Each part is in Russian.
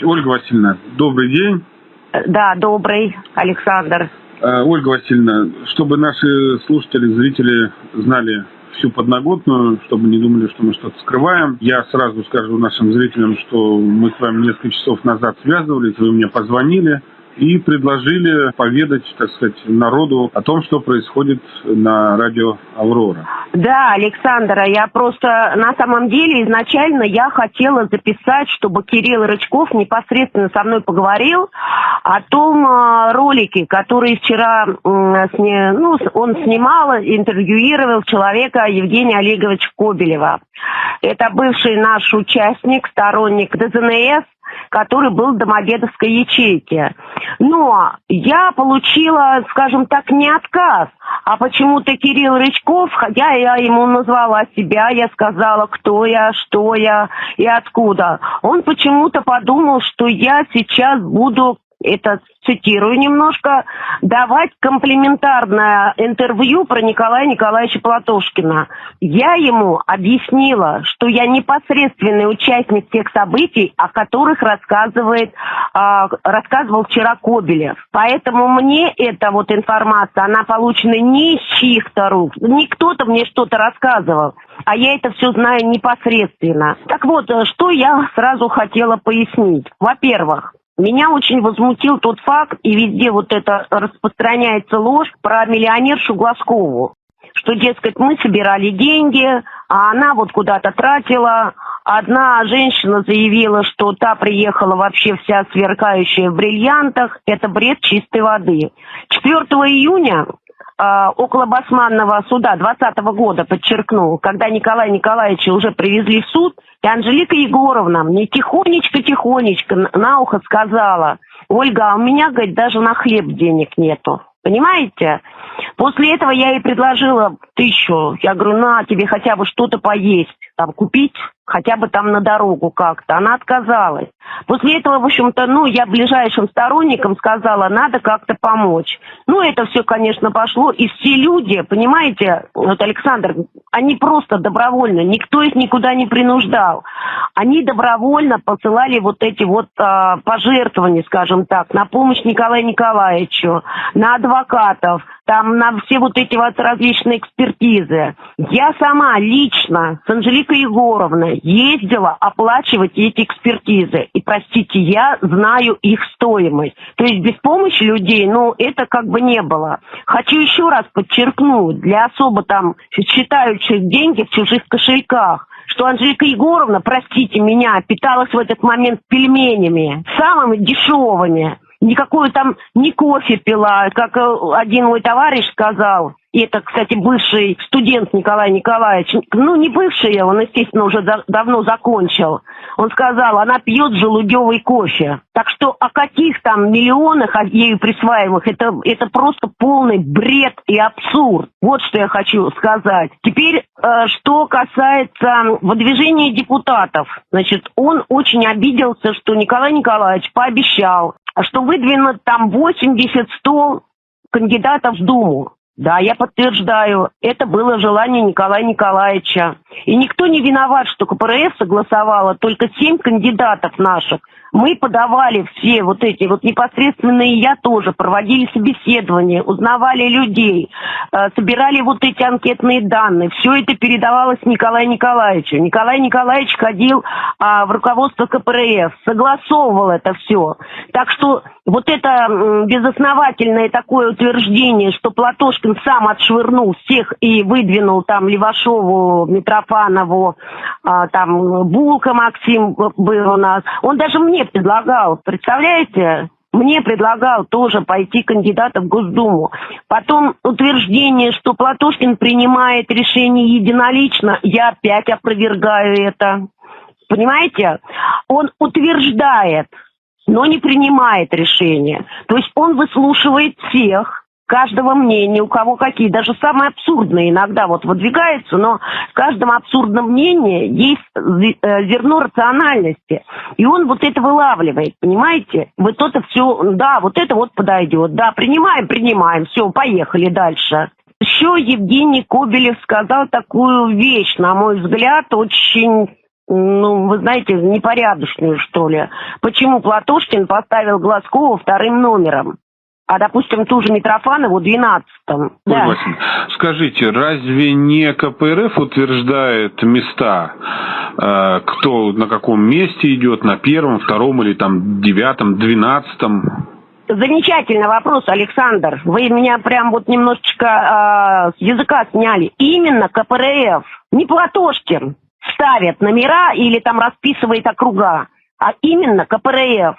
Ольга Васильевна, добрый день. Да, добрый, Александр. Ольга Васильевна, чтобы наши слушатели, зрители знали всю подноготную, чтобы не думали, что мы что-то скрываем, я сразу скажу нашим зрителям, что мы с вами несколько часов назад связывались, вы мне позвонили и предложили поведать, так сказать, народу о том, что происходит на радио «Аврора». Да, Александр, я просто на самом деле изначально я хотела записать, чтобы Кирилл Рычков непосредственно со мной поговорил о том ролике, который вчера он снимал, интервьюировал человека Евгения Олеговича Кобелева. Это бывший наш участник, сторонник ДЗНС, который был в Домодедовской ячейке. Но я получила, скажем так, не отказ, а почему-то Кирилл Рычков, хотя я ему назвала себя, я сказала, кто я, что я и откуда. Он почему-то подумал, что я сейчас буду, это цитирую немножко, давать комплиментарное интервью про Николая Николаевича Платошкина. Я ему объяснила, что я непосредственный участник тех событий, о которых рассказывал вчера Кобелев. Поэтому мне эта вот информация, она получена не из чьих-то рук, не кто-то мне что-то рассказывал, а я это все знаю непосредственно. Так вот, что я сразу хотела пояснить. Во-первых, меня очень возмутил тот факт, и везде вот это распространяется ложь про миллионершу Глазкову, что, дескать, мы собирали деньги, а она вот куда-то тратила. Одна женщина заявила, что та приехала вообще вся сверкающая в бриллиантах. Это бред чистой воды. 4 июня около Басманного суда 2020 года, подчеркну, когда Николая Николаевича уже привезли в суд, и Анжелика Егоровна мне тихонечко на ухо сказала: Ольга, а у меня, говорит, даже на хлеб денег нету. Понимаете? После этого я ей предложила 1000. Я говорю, на тебе хотя бы что-то поесть, там купить, хотя бы там на дорогу как-то. Она отказалась. После этого, в общем-то, я ближайшим сторонникам сказала, надо как-то помочь. Это все, конечно, пошло. И все люди, понимаете, вот, Александр, они просто добровольно, никто их никуда не принуждал. Они добровольно посылали вот эти вот пожертвования, скажем так, на помощь Николаю Николаевичу, на адвокатов, там на все вот эти вот различные экспертизы. Я сама лично с Анжеликой Егоровной ездила оплачивать эти экспертизы. И, простите, я знаю их стоимость. То есть без помощи людей, это как бы не было. Хочу еще раз подчеркнуть, для особо там считающих деньги в чужих кошельках, что Анжелика Егоровна, простите меня, питалась в этот момент пельменями, самыми дешевыми. Никакую там не кофе пила, как один мой товарищ сказал. И это, кстати, бывший студент Николай Николаевич. Не бывший, он, естественно, уже давно закончил. Он сказал, она пьет желудевый кофе. Так что о каких там миллионах ею присваиваемых, это просто полный бред и абсурд. Вот что я хочу сказать. Теперь, что касается выдвижения депутатов. Значит, он очень обиделся, что Николай Николаевич пообещал, что выдвинут там 80-100 кандидатов в Думу. Да, я подтверждаю, это было желание Николая Николаевича. И никто не виноват, что КПРФ согласовало только 7 кандидатов наших. Мы подавали все вот эти, непосредственно и я тоже, проводили собеседования, узнавали людей, собирали вот эти анкетные данные. Все это передавалось Николаю Николаевичу. Николай Николаевич ходил в руководство КПРФ, согласовывал это все. Так что вот это безосновательное такое утверждение, что Платошкин сам отшвырнул всех и выдвинул там Левашову, Митрофанову, там Булка Максим был у нас. Он даже мне предлагал, представляете? Мне предлагал тоже пойти кандидатом в Госдуму. Потом утверждение, что Платошкин принимает решение единолично, я опять опровергаю это. Понимаете? Он утверждает, но не принимает решения. То есть он выслушивает всех, каждого мнения, у кого какие, даже самые абсурдные иногда выдвигаются, но в каждом абсурдном мнении есть зерно рациональности. И он вот это вылавливает, понимаете? Вот это все, да, вот это вот подойдет, да, принимаем, все, поехали дальше. Еще Евгений Кобелев сказал такую вещь, на мой взгляд, очень ну, вы знаете, непорядочную, что ли. Почему Платошкин поставил Глазкова вторым номером, а, допустим, ту же Митрофанову 12-м? Да. Скажите, разве не КПРФ утверждает места, кто на каком месте идет, на первом, втором или там 9-м, 12-м? Замечательный вопрос, Александр. Вы меня прям вот немножечко с языка сняли. Именно КПРФ, не Платошкин ставит номера или там расписывает округа, а именно КПРФ.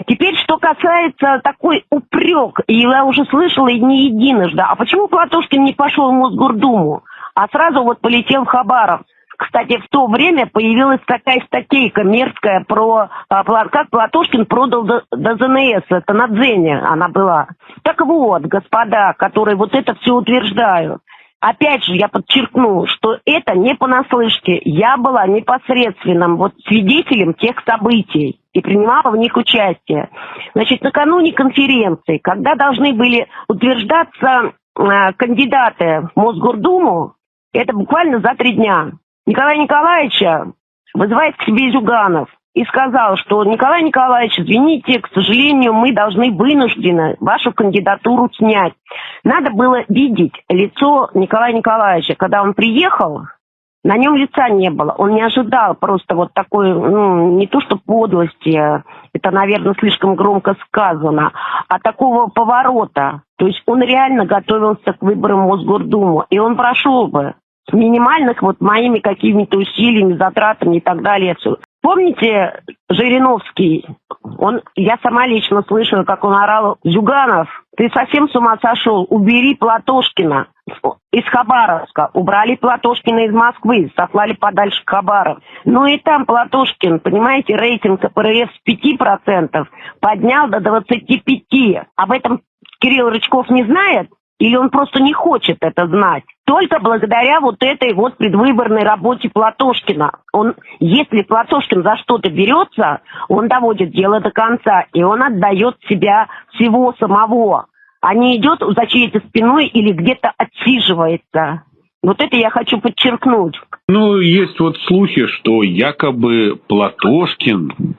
Теперь, что касается такой упрек, и я уже слышала и не единожды, а почему Платошкин не пошел в Мосгордуму, а сразу вот полетел в Хабаровск? Кстати, в то время появилась такая статейка мерзкая про как Платошкин продал ДЗНС, это на Дзене она была. Так вот, господа, которые вот это все утверждают, опять же, я подчеркну, что это не понаслышке. Я была непосредственным вот свидетелем тех событий и принимала в них участие. Значит, накануне конференции, когда должны были утверждаться кандидаты в Мосгордуму, это буквально за 3 дня, Николая Николаевича вызывает к себе Зюганов и сказал, что Николай Николаевич, извините, к сожалению, мы должны вынуждены вашу кандидатуру снять. Надо было видеть лицо Николая Николаевича. Когда он приехал, на нем лица не было. Он не ожидал просто вот такой, ну, не то что подлости, это, наверное, слишком громко сказано, а такого поворота. То есть он реально готовился к выборам в Мосгордуму, и он прошел бы. Минимальных вот моими какими-то усилиями, затратами и так далее. Помните Жириновский? Я сама лично слышала, как он орал: Зюганов, ты совсем с ума сошел? Убери Платошкина из Хабаровска. Убрали Платошкина из Москвы, сослали подальше к Хабаровску. Ну и там Платошкин, понимаете, рейтинг КПРФ с 5% поднял до 25%. Об этом Кирилл Рычков не знает? Или он просто не хочет это знать? Только благодаря вот этой вот предвыборной работе Платошкина. Если Платошкин за что-то берется, он доводит дело до конца, и он отдает себя всего самого, а не идет за чьей-то спиной или где-то отсиживается. Вот это я хочу подчеркнуть. Ну, есть вот слухи, что якобы Платошкин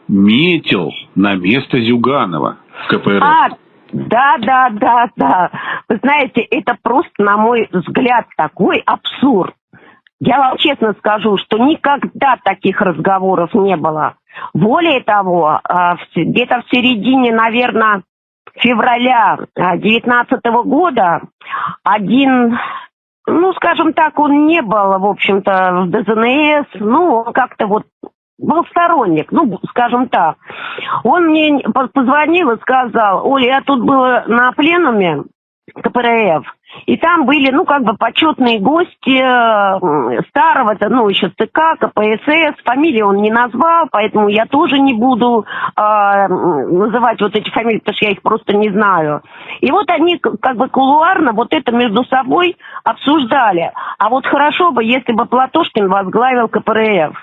метил на место Зюганова в КПРФ. Да. Вы знаете, это просто, на мой взгляд, такой абсурд. Я вам честно скажу, что никогда таких разговоров не было. Более того, где-то в середине, наверное, февраля 2019 года один, ну, скажем так, он не был, в общем-то, в ДЗНС, ну, он как-то вот был сторонник, ну, скажем так. Он мне позвонил и сказал: Оля, я тут была на пленуме КПРФ, и там были, ну, как бы почетные гости старого, ну, еще ЦК, КПСС, фамилии он не назвал, поэтому я тоже не буду называть вот эти фамилии, потому что я их просто не знаю. И вот они как бы кулуарно вот это между собой обсуждали. А вот хорошо бы, если бы Платошкин возглавил КПРФ.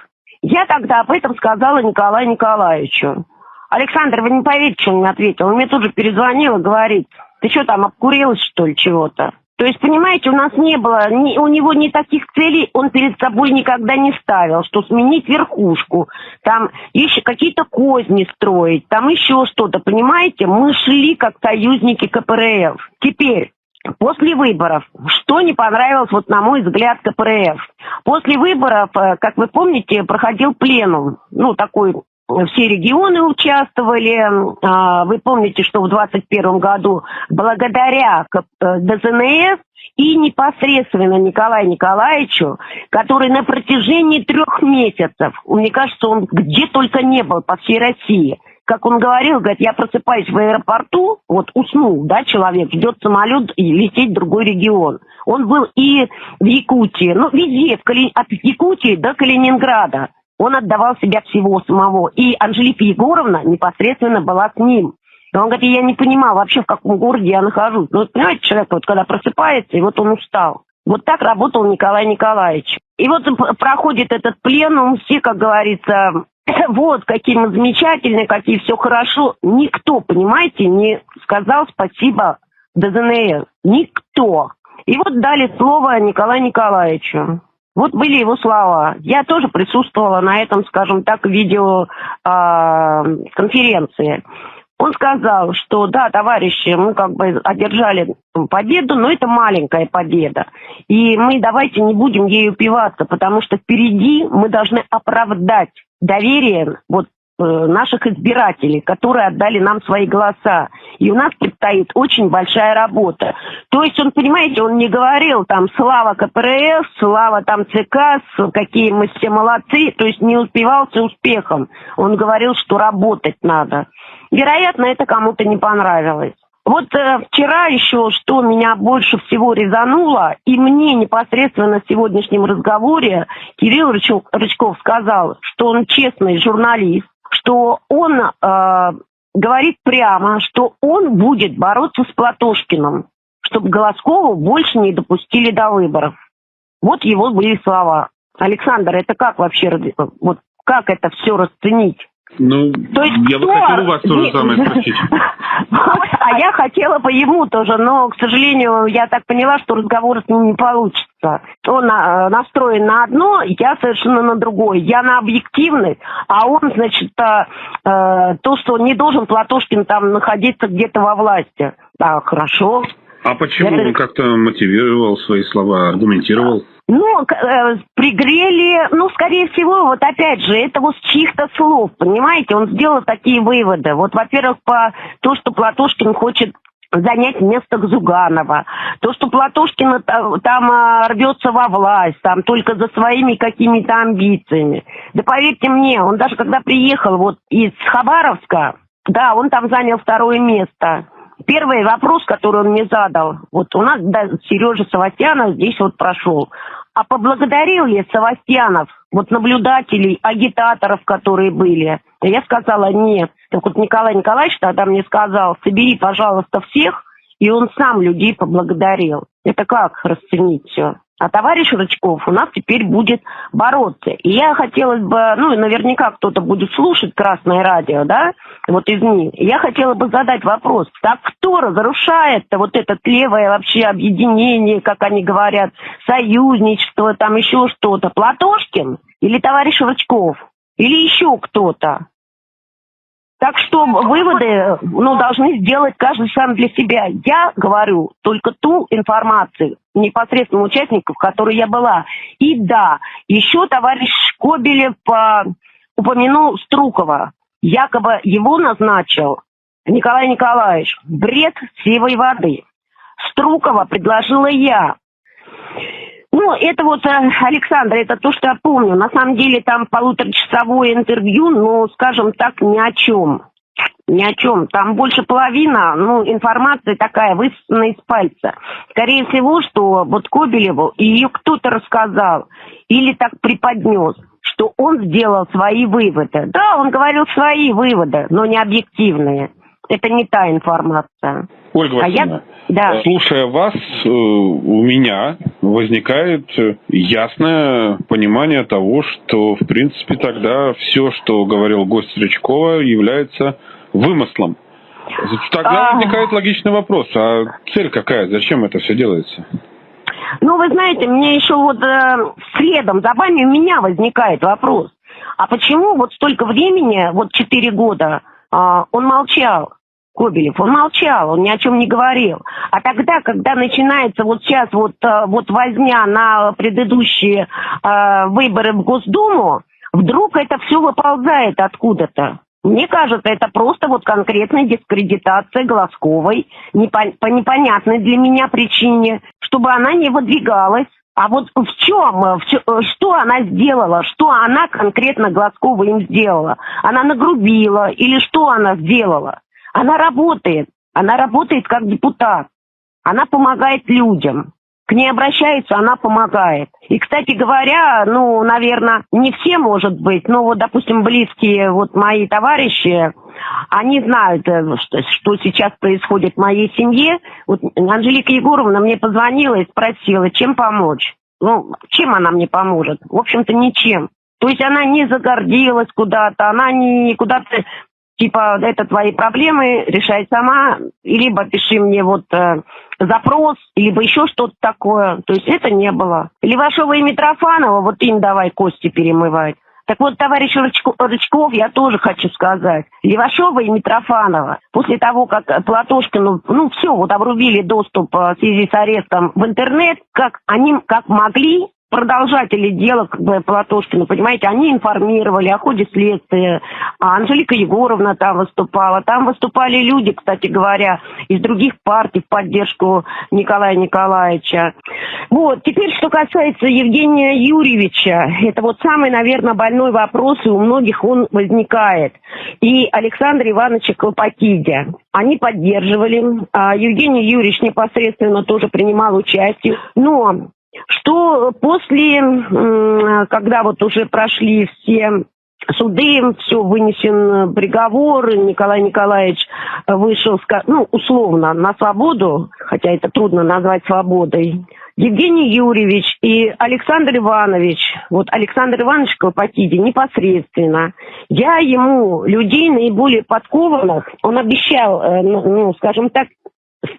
Я тогда об этом сказала Николаю Николаевичу. Александр, вы не поверите, что он мне ответил. Он мне тут же перезвонил и говорит: ты что там, обкурилась, что ли, чего-то? То есть, понимаете, у нас не было, у него ни таких целей он перед собой никогда не ставил, что сменить верхушку, там еще какие-то козни строить, там еще что-то, понимаете? Мы шли как союзники КПРФ. Теперь, после выборов, что не понравилось, вот на мой взгляд, КПРФ? После выборов, как вы помните, проходил пленум, ну, такой, все регионы участвовали. Вы помните, что в 2021 году благодаря ДЗНС и непосредственно Николаю Николаевичу, который на протяжении 3 месяцев, мне кажется, он где только не был по всей России, как он говорил, я просыпаюсь в аэропорту, вот уснул, да, человек, ждет самолет и лететь в другой регион. Он был и в Якутии, ну, везде, от Якутии до Калининграда. Он отдавал себя всего самого. И Анжелика Егоровна непосредственно была с ним. И он говорит: я не понимал вообще, в каком городе я нахожусь. Ну, понимаете, человек вот когда просыпается, и вот он устал. Вот так работал Николай Николаевич. И вот проходит этот пленум, все, как говорится, вот, какие мы замечательные, какие все хорошо. Никто, понимаете, не сказал спасибо ДЗНС. Никто. И вот дали слово Николаю Николаевичу. Вот были его слова. Я тоже присутствовала на этом, скажем так, видеоконференции. Он сказал, что да, товарищи, мы как бы одержали победу, но это маленькая победа. И мы давайте не будем ею упиваться, потому что впереди мы должны оправдать доверие наших избирателей, которые отдали нам свои голоса. И у нас предстоит очень большая работа. То есть он, понимаете, он не говорил там слава КПРФ, слава там ЦК, какие мы все молодцы, то есть не успевался успехом. Он говорил, что работать надо. Вероятно, это кому-то не понравилось. Вот вчера еще, что меня больше всего резануло, и мне непосредственно в сегодняшнем разговоре Кирилл Рычков сказал, что он честный журналист, что он говорит прямо, что он будет бороться с Платошкиным, чтобы Голоскову больше не допустили до выборов. Вот его были слова. Александр, это как вообще, вот как это все расценить? Ну, то есть я бы хотел у вас то же самое спросить. А я хотела бы ему тоже, но, к сожалению, я так поняла, что разговор с ним не получится. Он настроен на одно, я совершенно на другое. Я на объективность, а он, значит, то, что не должен Платошкин там находиться где-то во власти. Да, хорошо. А почему он как-то мотивировал свои слова, аргументировал? Ну, пригрели, скорее всего, вот опять же, это вот с чьих-то слов, понимаете, он сделал такие выводы. Вот, во-первых, по то, что Платошкин хочет занять место Зюганова, то, что Платошкин там рвется во власть, там только за своими какими-то амбициями. Да поверьте мне, он даже когда приехал вот из Хабаровска, да, он там занял 2-е место. Первый вопрос, который он мне задал, вот у нас Сережа Савастьянов здесь вот прошел. А поблагодарил ли Савастьянов вот наблюдателей, агитаторов, которые были? Я сказала нет. Так вот Николай Николаевич тогда мне сказал, собери, пожалуйста, всех, и он сам людей поблагодарил. Это как расценить все? А товарищ Рычков у нас теперь будет бороться. И я хотела бы, наверняка кто-то будет слушать Красное радио, да, вот из них. Я хотела бы задать вопрос, так кто разрушает-то вот это левое вообще объединение, как они говорят, союзничество, там еще что-то? Платошкин или товарищ Рычков? Или еще кто-то? Так что выводы, должны сделать каждый сам для себя. Я говорю только ту информацию непосредственно участников, в которой я была. И да, еще товарищ Кобелев упомянул Струкова. Якобы его назначил Николай Николаевич. Бред сивой воды. Струкова предложила я. Это вот, Александр, это то, что я помню. На самом деле там 1,5-часовое интервью, скажем так, ни о чем. Ни о чем. Там больше половина, информация такая, высосана из пальца. Скорее всего, что вот Кобелеву ее кто-то рассказал или так преподнес, что он сделал свои выводы. Да, он говорил свои выводы, но не объективные. Это не та информация. Ольга Васильевна, слушая вас, у меня возникает ясное понимание того, что, в принципе, тогда все, что говорил гость Рычкова, является вымыслом. Тогда возникает логичный вопрос, а цель какая? Зачем это все делается? Вы знаете, мне еще следом за вами у меня возникает вопрос. А почему вот столько времени, 4 года, он молчал? Кобелев, он молчал, он ни о чем не говорил. А тогда, когда начинается сейчас возня на предыдущие выборы в Госдуму, вдруг это все выползает откуда-то. Мне кажется, это просто конкретная дискредитация Глазковой по непонятной для меня причине, чтобы она не выдвигалась. А в чем, что она сделала, что она конкретно Глазкова им сделала? Она нагрубила или что она сделала? Она работает как депутат, она помогает людям. К ней обращаются, она помогает. И, кстати говоря, наверное, не все, может быть, но допустим, близкие мои товарищи, они знают, что сейчас происходит в моей семье. Анжелика Егоровна мне позвонила и спросила, чем помочь. Чем она мне поможет? В общем-то, ничем. То есть она не загордилась куда-то, она не куда-то... это твои проблемы, решай сама, либо пиши мне запрос, либо еще что-то такое. То есть это не было. Левашова и Митрофанова, вот им давай кости перемывать. Так вот, товарищ Рычков, я тоже хочу сказать. Левашова и Митрофанова, после того, как Платошкину, все, вот обрубили доступ в связи с арестом в интернет, как они, как могли, продолжатели дела, как бы, Платошкина, понимаете, они информировали о ходе следствия. А Анжелика Егоровна там выступала. Там выступали люди, кстати говоря, из других партий в поддержку Николая Николаевича. Вот, теперь, что касается Евгения Юрьевича, это вот самый, наверное, больной вопрос, и у многих он возникает. И Александра Ивановича Клопотидзе. Они поддерживали. Евгений Юрьевич непосредственно тоже принимал участие. Но что после, когда вот уже прошли все суды, все вынесен приговор, Николай Николаевич вышел, условно, на свободу, хотя это трудно назвать свободой, Евгений Юрьевич и Александр Иванович, вот Александр Иванович Клопотидзе непосредственно, я ему людей наиболее подкованных, он обещал, скажем так,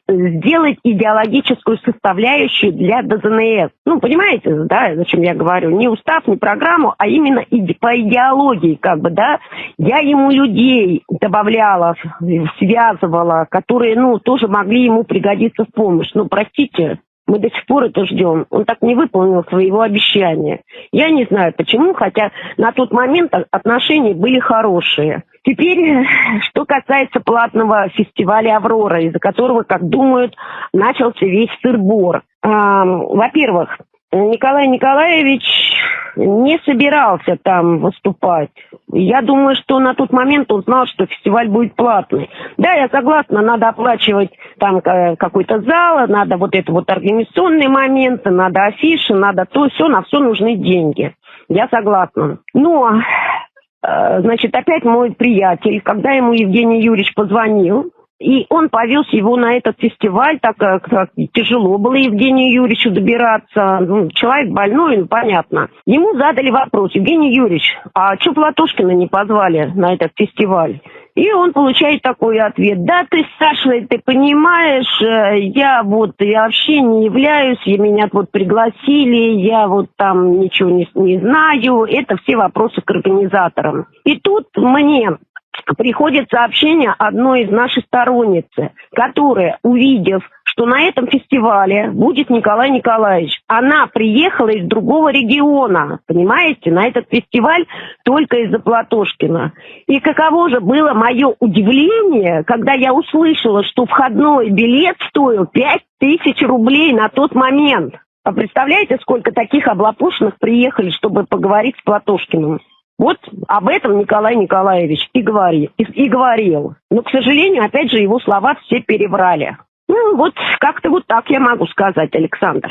сделать идеологическую составляющую для ДЗНС. Понимаете, да, о чем я говорю? Не устав, не программу, а именно по идеологии, как бы, да. Я ему людей добавляла, связывала, которые, тоже могли ему пригодиться в помощь. Простите, мы до сих пор это ждем. Он так не выполнил своего обещания. Я не знаю почему, хотя на тот момент отношения были хорошие. Теперь, что касается платного фестиваля «Аврора», из-за которого, как думают, начался весь сыр-бор. Во-первых, Николай Николаевич не собирался там выступать. Я думаю, что на тот момент он знал, что фестиваль будет платный. Да, я согласна, надо оплачивать там какой-то зал, надо вот это вот организационные моменты, надо афиши, надо то, все, на все нужны деньги. Я согласна. Но, значит, опять мой приятель, когда ему Евгений Юрьевич позвонил, и он повез его на этот фестиваль, так как тяжело было Евгению Юрьевичу добираться. Человек больной, понятно. Ему задали вопрос: Евгений Юрьевич, а что Платошкина не позвали на этот фестиваль? И он получает такой ответ: да ты, Саша, ты понимаешь, я вообще не являюсь, меня вот пригласили, я вот там ничего не знаю. Это все вопросы к организаторам. И тут мне приходит сообщение одной из нашей сторонницы, которая, увидев, что на этом фестивале будет Николай Николаевич, она приехала из другого региона, понимаете, на этот фестиваль только из-за Платошкина. И каково же было мое удивление, когда я услышала, что входной билет стоил 5000 рублей на тот момент. А представляете, сколько таких облапошенных приехали, чтобы поговорить с Платошкиным? Вот об этом Николай Николаевич и говорил. Но, к сожалению, опять же, его слова все переврали. Вот как-то вот так я могу сказать, Александр.